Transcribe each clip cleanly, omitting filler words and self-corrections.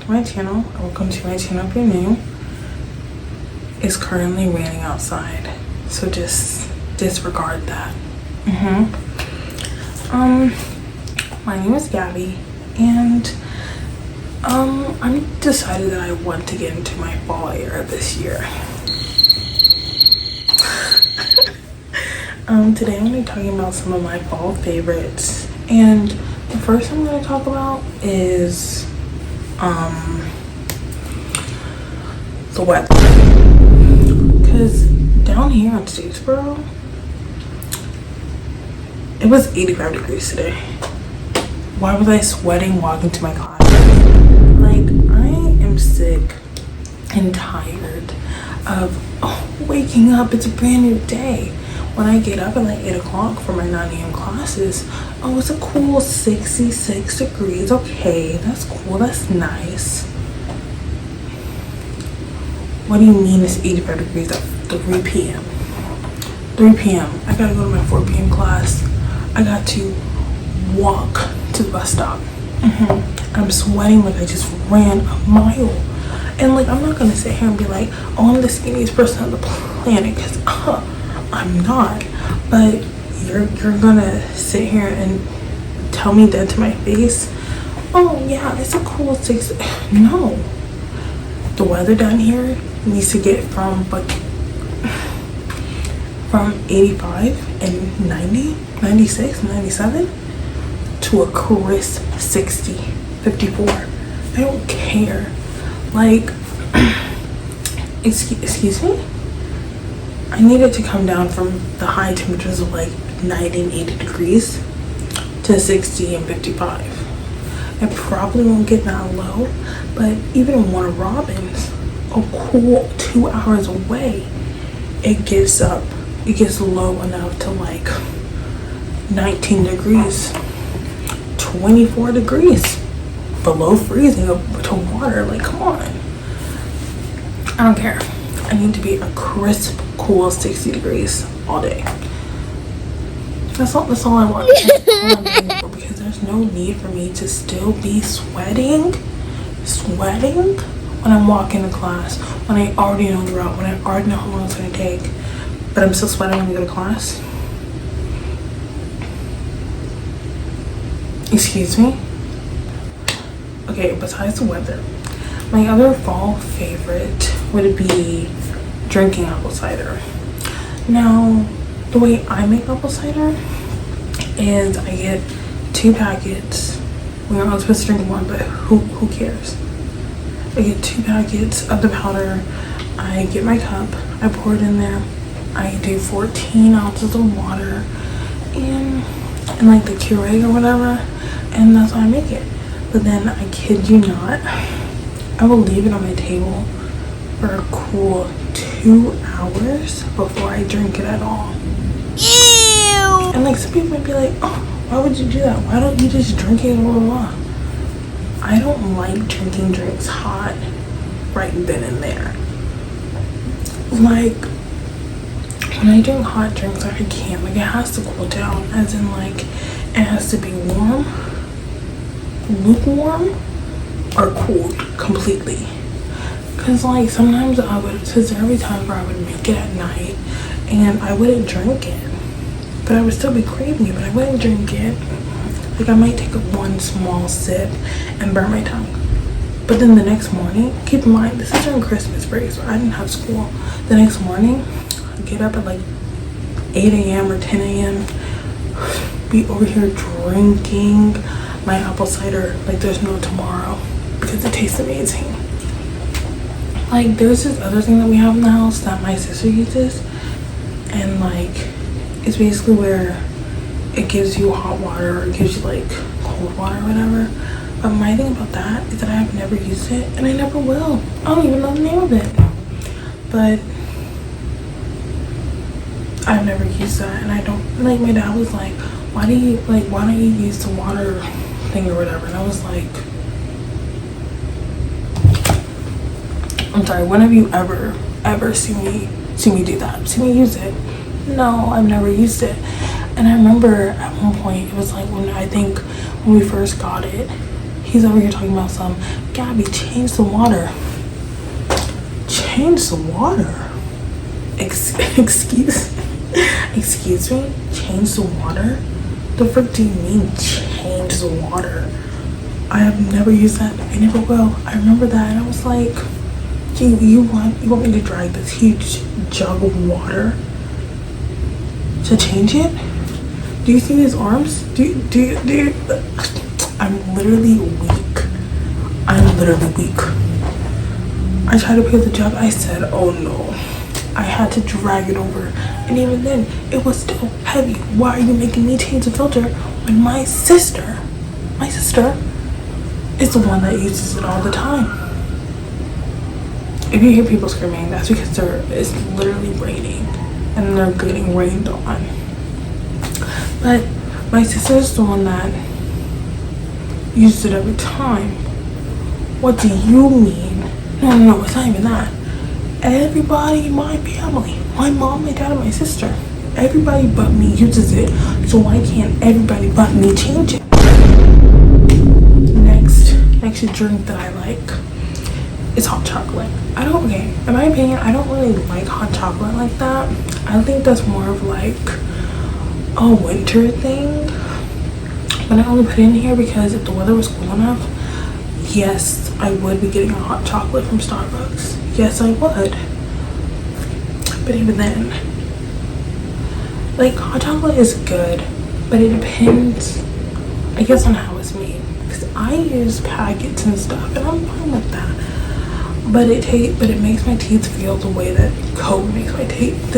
to my channel. Welcome to my channel if you're new. It's currently raining outside, so just disregard that. My name is Gabby, and I decided that I want to get into my fall era this year. Today I'm going to be talking about some of my fall favorites, and the first I'm going to talk about is the weather, because down here in Statesboro it was 85 degrees today. Why was I sweating walking to my class? Like, I am sick and tired of waking up. It's a brand new day. When I get up at like 8 o'clock for my 9 a.m. classes, oh, it's a cool 66 degrees. Okay, that's cool. That's nice. What do you mean it's 85 degrees at 3 p.m.? 3 p.m. I gotta go to my 4 p.m. class. I got to walk to the bus stop. I'm sweating like I just ran a mile. And like, I'm not gonna sit here and be like, oh, I'm the skinniest person on the planet, because I'm not. But you're gonna sit here and tell me that to my face, oh yeah, it's a cool 6. No, the weather down here needs to get from 85 and 90, 96, 97 to a crisp 60, 54. I don't care. Like, excuse me? I need it to come down from the high temperatures of like 90 and 80 degrees to 60 and 55. I probably won't get that low, but even in Warner Robins, a cool 2 hours away, it gets low enough to like 19 degrees, 24 degrees, below freezing to water. Like, come on. I don't care. I need to be a crisp, cool 60 degrees all day. That's all I want. That's all I'm looking for, because there's no need for me to still be sweating when I'm walking to class, when I already know the route, when I already know how long it's going to take, but I'm still sweating when I go to class. Excuse me? Okay, besides the weather, my other fall favorite would be drinking apple cider. Now, the way I make apple cider is I get 2 packets. We're not supposed to drink one, but who cares? I get 2 packets of the powder. I get my cup. I pour it in there. I do 14 ounces of water and like the Keurig or whatever, and that's how I make it. But then, I kid you not, I will leave it on my table for a cool 2 hours before I drink it at all. Ew! And like, some people might be like, oh, why would you do that? Why don't you just drink it, blah, blah, blah. I don't like drinking drinks hot right then and there. Like, when I drink hot drinks, like, I can't. Like, it has to cool down, as in like, it has to be warm, lukewarm, or cooled completely. Because like, sometimes there would be times where I would make it at night and I wouldn't drink it, but I would still be craving it, but I wouldn't drink it. Like, I might take one small sip and burn my tongue, but then the next morning, keep in mind this is during Christmas break, so I didn't have school. The next morning, I'd get up at like 8 a.m. or 10 a.m. be over here drinking my apple cider like there's no tomorrow, because it tastes amazing. Like, there's this other thing that we have in the house that my sister uses, and like, it's basically where it gives you hot water, or it gives you like cold water or whatever. But my thing about that is that I have never used it, and I never will. I don't even know the name of it, but I've never used that. And I don't, like, my dad was like, why don't you use the water thing or whatever? And I was like, I'm sorry, when have you ever seen me do that? See me use it? No, I've never used it. And I remember at one point, it was like when we first got it, he's over here talking about some, Gabby, change the water. Change the water? Excuse me? Change the water? The frick do you mean change the water? I have never used that. I never will. I remember that and I was like, you want me to drag this huge jug of water to change it? Do you see his arms? Do you? I'm literally weak. I'm literally weak. I tried to pick up the jug. I said, oh no. I had to drag it over. And even then, it was still heavy. Why are you making me change the filter when my sister is the one that uses it all the time? If you hear people screaming, that's because it's literally raining and they're getting rained on. But my sister's the one that uses it every time. What do you mean? No, it's not even that. Everybody in my family, my mom, my dad, and my sister, everybody but me uses it. So why can't everybody but me change it? Next drink that I like is hot chocolate. In my opinion, I don't really like hot chocolate like that. I think that's more of like a winter thing. But I only put it in here because if the weather was cool enough, yes, I would be getting a hot chocolate from Starbucks. Yes, I would. But even then, like, hot chocolate is good, but it depends, I guess, on how it's made. Because I use packets and stuff, and I'm fine with that. But it makes my teeth feel the way that Coke makes my teeth.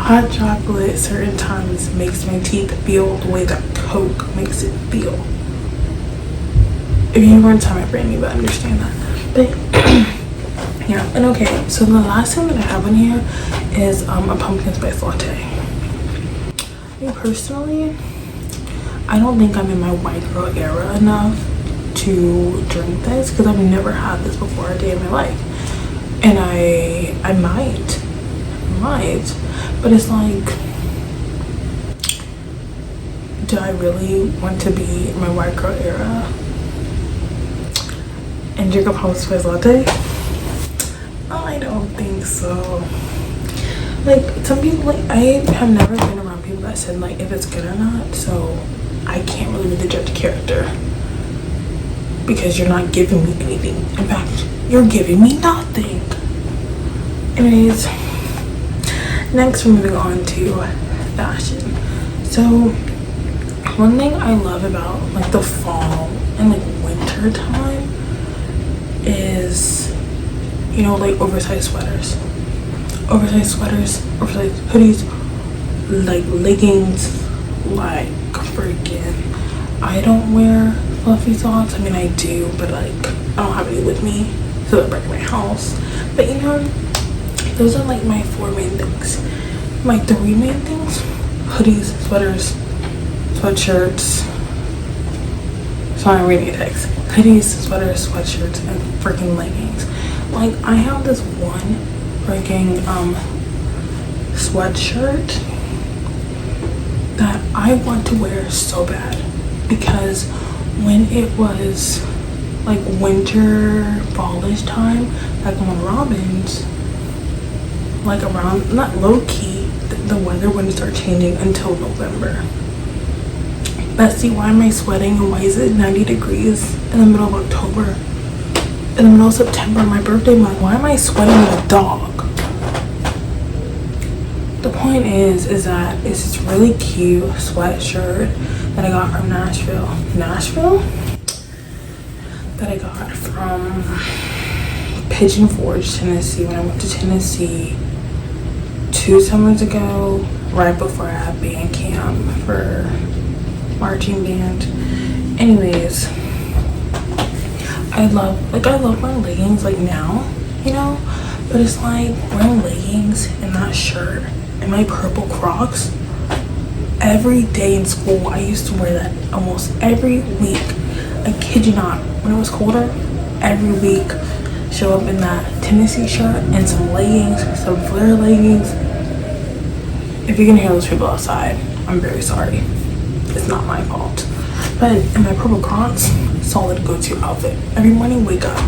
Hot chocolate certain times makes my teeth feel the way that Coke makes it feel. If you weren't time my brain, you would understand that. But yeah, and okay, so the last thing that I have in here is a pumpkin spice latte. Me personally, I don't think I'm in my white girl era enough to drink this because I've never had this before a day in my life. And I might, but it's like, do I really want to be in my white girl era and drink a pumpkin spice latte? I don't think so. Like, some people, like, I have never been around people that said like if it's good or not, so I can't really judge a character because you're not giving me anything. In fact, you're giving me nothing. Anyways, next we're moving on to fashion. So one thing I love about like the fall and like winter time is, you know, like oversized sweaters, oversized hoodies, like leggings, like freaking, I don't wear fluffy socks. I mean, I do, but like I don't have any with me, so they're breaking my house. But you know, those are like my 4 main things. My 3 main things: hoodies, sweaters, sweatshirts. Sorry, I'm reading a text. Hoodies, sweaters, sweatshirts, and freaking leggings. Like, I have this one freaking sweatshirt that I want to wear so bad, because when it was like winter, fallish time, like on Robin's, like around, not low key, the weather wouldn't start changing until November. But see, why am I sweating and why is it 90 degrees in the middle of October, in the middle of September, my birthday month? Why am I sweating like a dog? The point is that it's this really cute sweatshirt that I got from Nashville, that I got from Pigeon Forge, Tennessee, when I went to Tennessee 2 summers ago, right before I had band camp for marching band. Anyways, I love wearing leggings like now, you know, but it's like wearing leggings and that shirt and my purple Crocs every day in school. I used to wear that almost every week. I kid you not, when it was colder, every week show up in that Tennessee shirt and some leggings, some flare leggings. If you can hear those people outside, I'm very sorry. It's not my fault. But in my purple Crocs, solid go-to outfit. Every morning, wake up.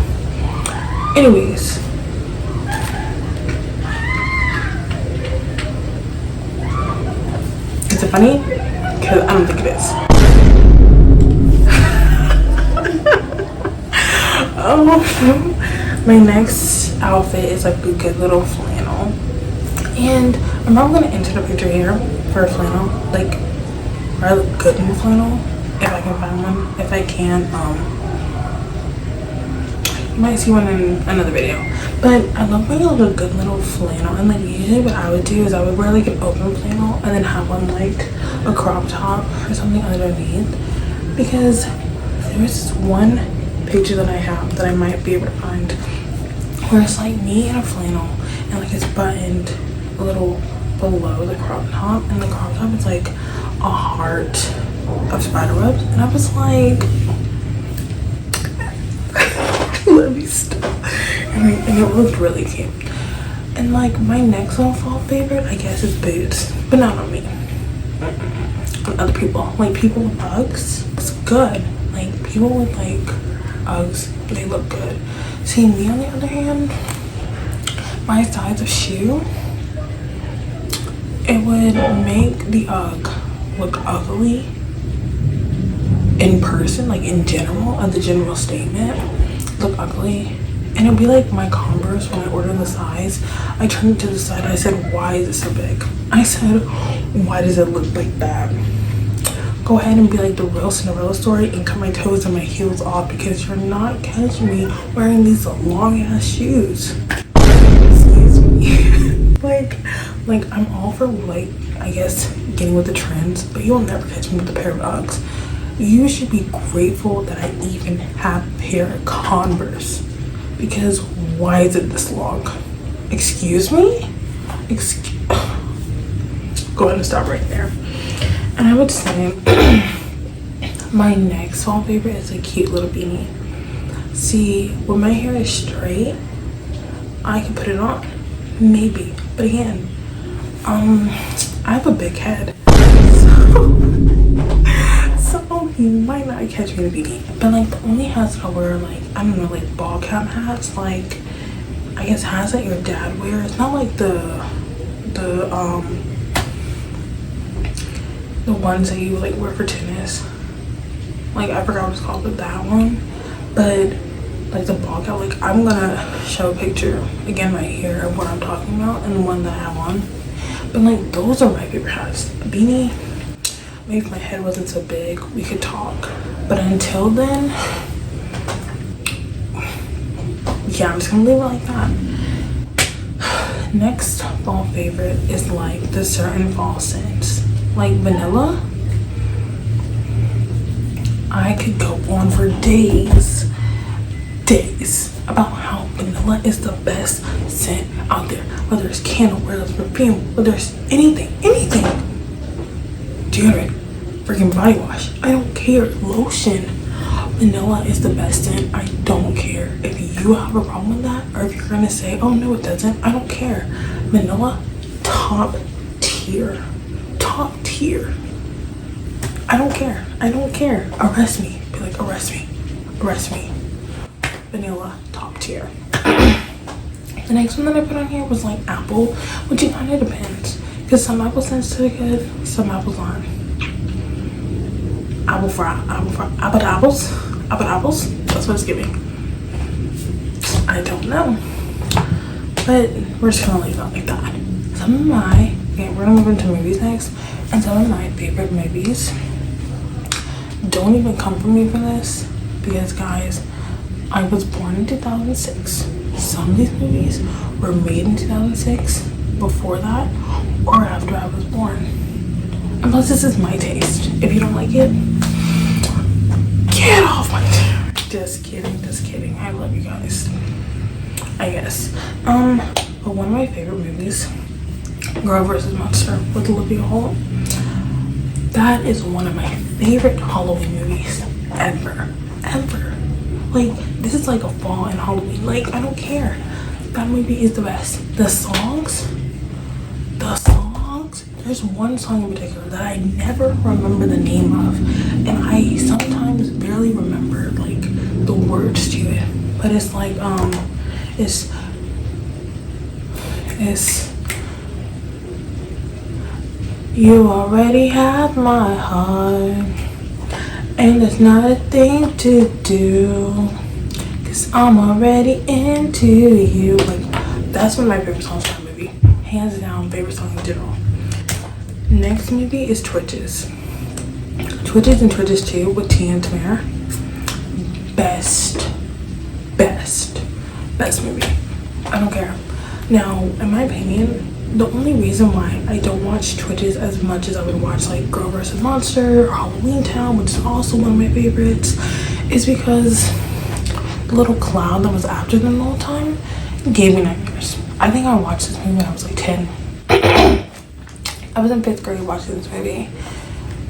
Anyways. Is it funny? Because I don't think it is. My next outfit is like a good little flannel. And I'm probably going to enter the picture here for a flannel. Like, a good new flannel. If I can find one. If I can, you might see one in another video. But I love wearing like a good little flannel. And like usually what I would do is I would wear like an open flannel and then have on like a crop top or something underneath. Because there's this one picture that I have that I might be able to find where it's like me in a flannel and like it's buttoned a little below the crop top, and the crop top is like a heart of spider webs, and I was like, let me stop. And it looked really cute. And like my next little fall favorite, I guess, is boots, but not on me. On other people, like people with Uggs, it's good. Like people with like Uggs, they look good. See, me on the other hand, my size of shoe, it would make the Ugg look ugly in person, like in general, as a general statement, look ugly. And it'd be like my Converse when I ordered the size. I turned it to the side. I said, why is it so big? I said, why does it look like that? Go ahead and be like the real Cinderella story and cut my toes and my heels off, because you're not catching me wearing these long ass shoes. Excuse me. like I'm all for like, I guess, getting with the trends, but you'll never catch me with a pair of Uggs. You should be grateful that I even have a pair of Converse, because why is it this long? Excuse me? Go ahead and stop right there. And I would say my next fall favorite is a cute little beanie. See, when my hair is straight, I can put it on, maybe. But again, I have a big head, so you might not catch me in a beanie. But like the only hats that I wear, like, I don't know, like ball cap hats, like I guess hats that your dad wears. Not like the ones that you like wear for tennis. Like I forgot what it's called, but that one. But like the ball cap, like I'm gonna show a picture again right here of what I'm talking about and the one that I have on. But like those are my favorite hats. A beanie, maybe if my head wasn't so big we could talk, but until then, yeah, I'm just gonna leave it like that. Next fall favorite is like the certain fall scents, like vanilla. I could go on for days about how vanilla is the best scent out there. Whether it's candle, whether it's perfume, whether it's anything, deodorant, freaking body wash, I don't care, lotion, vanilla is the best scent. I don't care if you have a problem with that, or if you're gonna say, oh no it doesn't. I don't care. Vanilla, top tier. I don't care. Arrest me. Be like, arrest me. Vanilla, top tier. The next one that I put on here was like apple, which it kind of depends, because some apple scents taste good, some apples aren't. Apple apples. That's what it's giving. I don't know, but we're just gonna leave it like that. Some of my, okay, we're gonna move into movies next, and some of my favorite movies don't even come from me for this, because guys, I was born in 2006. Some of these movies were made in 2006, before that, or after I was born. And plus, this is my taste. If you don't like it, get off my chair. Just kidding. I love you guys, I guess. But one of my favorite movies, Girl vs. Monster with Olivia Holt. That is one of my favorite Halloween movies ever. Like, this is like a fall and Halloween. Like, I don't care. That movie is the best. The songs, there's one song in particular that I never remember the name of, and I sometimes barely remember like the words to it. But it's like it's you already have my heart, and there's not a thing to do, 'cause I'm already into you. Like, that's one of my favorite songs from the movie. Hands down, favorite song in general. Next movie is Twitches. Twitches and Twitches 2 with Tia and Tamara. Best movie. I don't care. Now, in my opinion, the only reason why I don't watch Twitches as much as I would watch like Girl vs. Monster or Halloween Town, which is also one of my favorites, is because the little clown that was after them the whole time gave me nightmares. I think I watched this movie when I was like 10. I was in 5th grade watching this movie,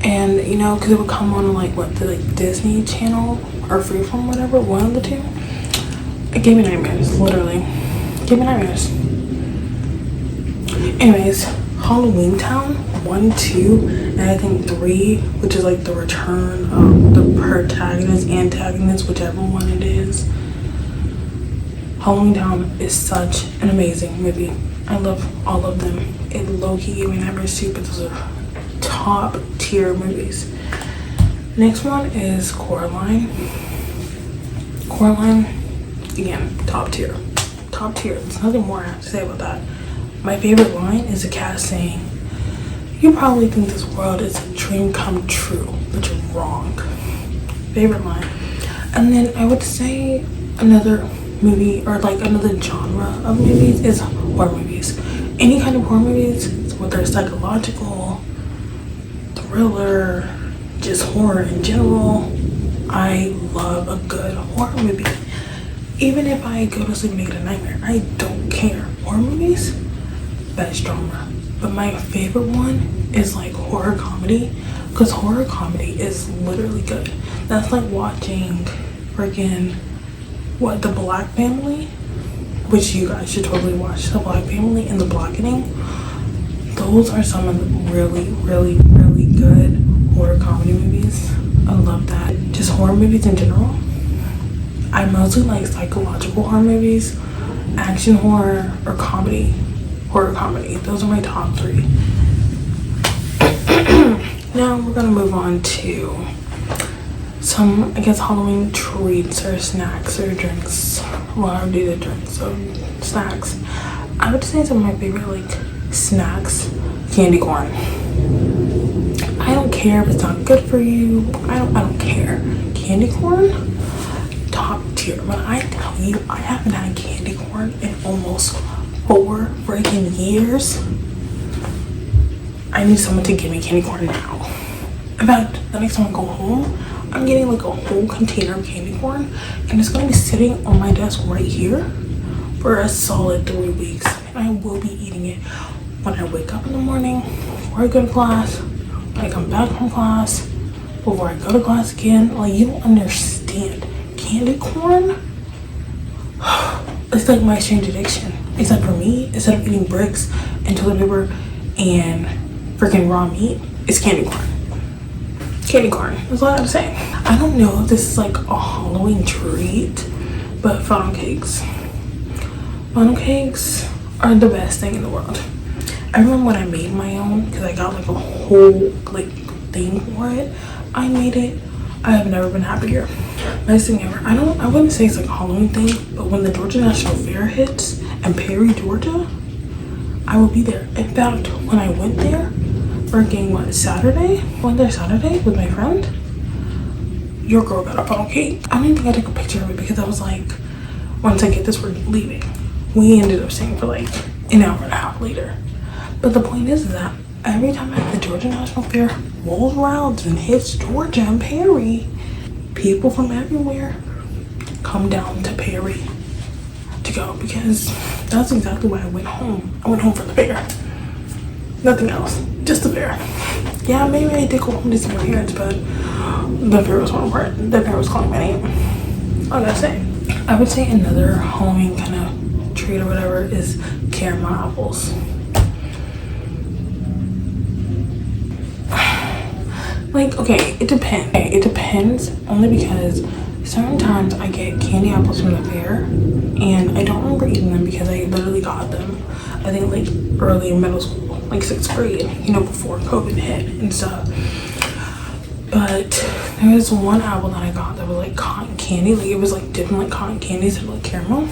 and you know, because it would come on like the Disney Channel or Freeform, whatever, one of the two. It gave me nightmares, literally. It gave me nightmares. Anyways, Halloween Town 1, 2, and I think 3, which is like the return of the protagonist, antagonist, whichever one it is. Halloween Town is such an amazing movie. I love all of them. It low-key gave me nightmares too, but those are top tier movies. Next one is Coraline. Coraline, again, top tier. Top tier. There's nothing more I have to say about that. My favorite line is a cat saying, "You probably think this world is a dream come true, but you're wrong." Favorite line. And then I would say another movie, or like another genre of movies, is horror movies. Any kind of horror movies, whether it's psychological, thriller, just horror in general. I love a good horror movie. Even if I go to sleep and get a nightmare, I don't care. Horror movies, best genre. But my favorite one is like horror comedy, because horror comedy is literally good. That's like watching freaking The Black Family, which you guys should totally watch. The Black Family and The Blackening. Those are some of the really, really, really good horror comedy movies. I love that. Just horror movies in general. I mostly like psychological horror movies, action horror, or comedy. Horror comedy. Those are my top 3. Now we're gonna move on to some, I guess, Halloween treats or snacks or drinks. Well, I would do the drinks, so snacks. I would say some of my favorite like snacks, candy corn. I don't care if it's not good for you. I don't care. Candy corn, top tier. When I tell you I haven't had candy corn in almost 4 freaking years, I need someone to give me candy corn now. In fact, the next time I go home, I'm getting like a whole container of candy corn, and it's gonna be sitting on my desk right here for a solid 3 weeks. And I will be eating it when I wake up in the morning, before I go to class, when I come back from class, before I go to class again. Like, you don't understand. Candy corn, it's like my strange addiction. Except for me, instead of eating bricks and toilet paper and freaking raw meat, it's candy corn. Candy corn, that's all I have to say. I don't know if this is like a Halloween treat, but funnel cakes. Funnel cakes are the best thing in the world. I remember when I made my own, because I got like a whole like thing for it. I made it. I have never been happier. Best thing ever. I wouldn't say it's like a Halloween thing, but when the Georgia National Fair hits in Perry, Georgia, I will be there. In fact, when I went there, freaking Saturday? Went there Saturday with my friend. Your girl got a funnel cake. I don't even think I took a picture of it because I was like, once I get this, we're leaving. We ended up staying for like an hour and a half later. But the point is that every time the Georgia National Fair rolls around and hits Georgia and Perry, people from everywhere come down to Perry to go, because that's exactly why I went home. I went home for the fair. Nothing else. Just the fair. Yeah, maybe I did go home to see my parents, but the fair was more important. The fair was calling my name. I gotta say. I would say another Halloween kind of treat or whatever is caramel apples. Like, okay, it depends. Okay, it depends only because certain times I get candy apples from the fair and I don't remember eating them because I literally got them, I think, like early in middle school, like 6th grade, you know, before COVID hit and stuff. But there was one apple that I got that was like cotton candy. Like, it was like dipped in like cotton candy instead of like caramel.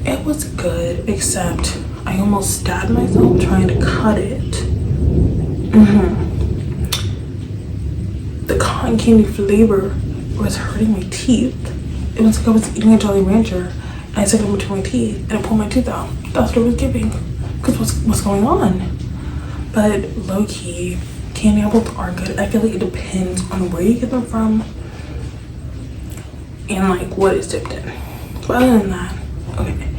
It was good, except I almost stabbed myself trying to cut it. The cotton candy flavor was hurting my teeth. It was like I was eating a Jolly Rancher and I stuck it between my teeth and it pulled my tooth out. That's what it was giving. Because what's going on? But low-key, candy apples are good. I feel like it depends on where you get them from and like what it's dipped in. But other than that, okay.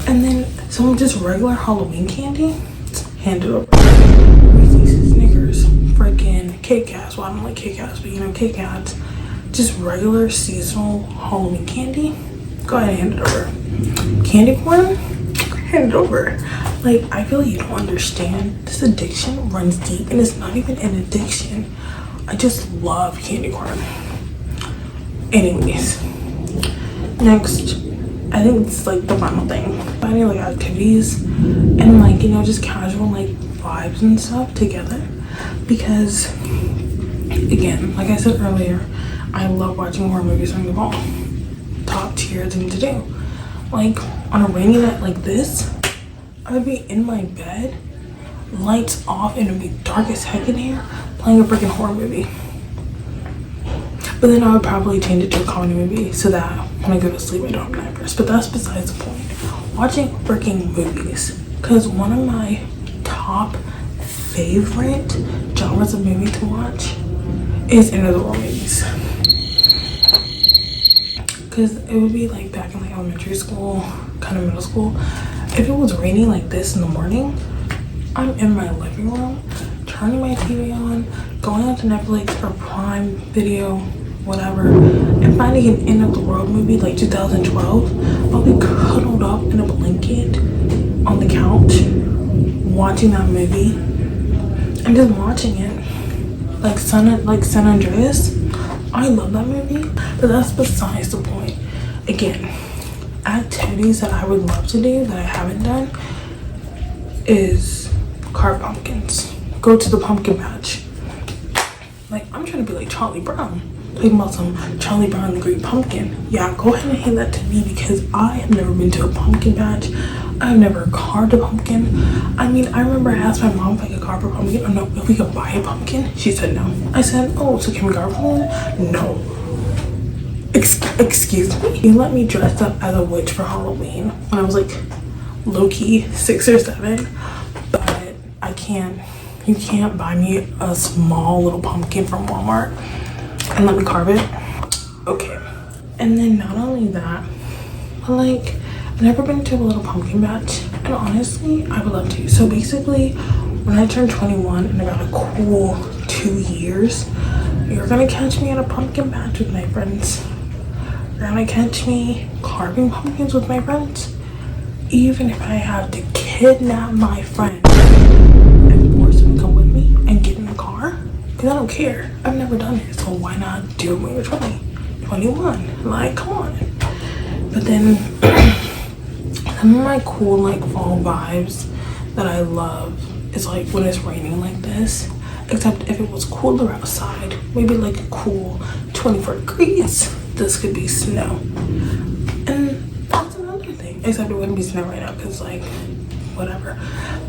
And then some just regular Halloween candy, hand it over. Reese's, Snickers, freaking Kit Kats. Well, I don't like Kit Kats, but you know, Kit Kats. Just regular seasonal Halloween candy. Go ahead and hand it over. Candy corn, hand it over. Like, I feel like you don't understand. This addiction runs deep and it's not even an addiction. I just love candy corn. Anyways, next, I think it's like the final thing. Finding like activities and like, you know, just casual like vibes and stuff together. Because again, like I said earlier, I love watching horror movies during the fall. Top tier thing to do. Like on a rainy night like this, I would be in my bed, lights off, and it would be dark as heck in here, playing a freaking horror movie. But then I would probably change it to a comedy movie so that when I go to sleep I don't have nightmares. But that's besides the point. Watching freaking movies, because one of my top favorite genres of movie to watch is end of the world movies. Because it would be like back in like elementary school, kind of middle school. If it was raining like this in the morning, I'm in my living room, turning my TV on, going on to Netflix or Prime Video, whatever, and finding an end of the world movie like 2012. I'll be cuddled up in a blanket on the couch, watching that movie, and just watching it. Like San Andreas. I love that movie, but that's besides the point. Again, activities that I would love to do that I haven't done is carve pumpkins. Go to the pumpkin patch. Like, I'm trying to be like Charlie Brown. Talking about some Charlie Brown and the Great Pumpkin. Yeah, go ahead and hand that to me because I have never been to a pumpkin patch. I've never carved a pumpkin. I mean, I remember I asked my mom if I could carve a pumpkin or no, if we could buy a pumpkin. She said no. I said, oh, so can we carve one? No. Excuse me? You let me dress up as a witch for Halloween when I was like low-key 6 or 7, but I can't. You can't buy me a small little pumpkin from Walmart and let me carve it. Okay. And then not only that, but like, I've never been to a little pumpkin patch, and honestly, I would love to. So basically, when I turn 21 in about a cool 2 years, you're gonna catch me at a pumpkin patch with my friends. You're gonna catch me carving pumpkins with my friends, even if I have to kidnap my friend and force him to come with me and get in the car, because I don't care. I've never done it, so why not do it when you're 20, 21? Like, come on. But then some of my cool like fall vibes that I love is like when it's raining like this, except if it was cooler outside, maybe like a cool 24 degrees, this could be snow. And that's another thing, except it wouldn't be snow right now because like whatever.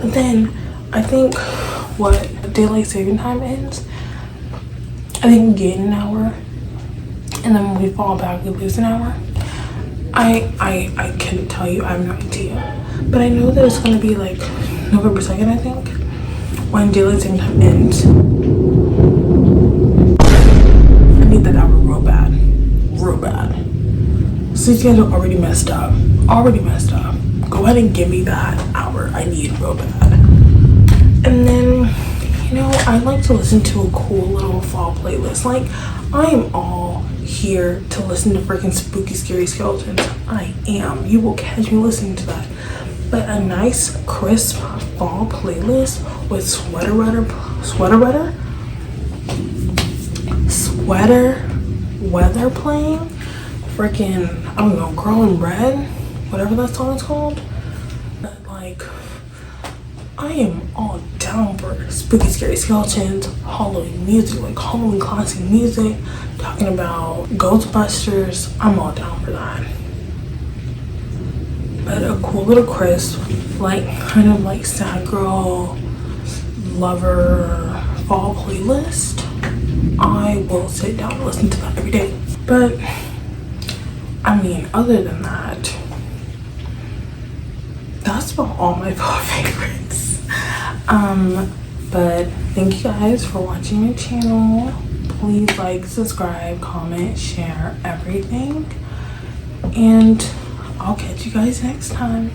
But then I think what daylight saving time ends, I think we gain an hour, and then when we fall back we lose an hour. I couldn't tell you, I have no idea, but I know that it's going to be like November 2nd, I think, when daylight saving time ends. I need that hour real bad. Sleep schedule already messed up. Go ahead and give me that hour. I need real bad. And then, you know, I like to listen to a cool little fall playlist. Like, I am all here to listen to freaking spooky scary skeletons. I am. You will catch me listening to that. But a nice crisp fall playlist with sweater weather weather playing, freaking, I don't know, Girl in Red, whatever that song is called. But like, I am all down for spooky scary skeletons, Halloween music, like Halloween classic music, talking about Ghostbusters. I'm all down for that. But a cool little crisp, like kind of like sad girl lover fall playlist. I will sit down and listen to that every day. But I mean, other than that, that's about all my fall favorites. But thank you guys for watching my channel. Please like, subscribe, comment, share everything, and I'll catch you guys next time.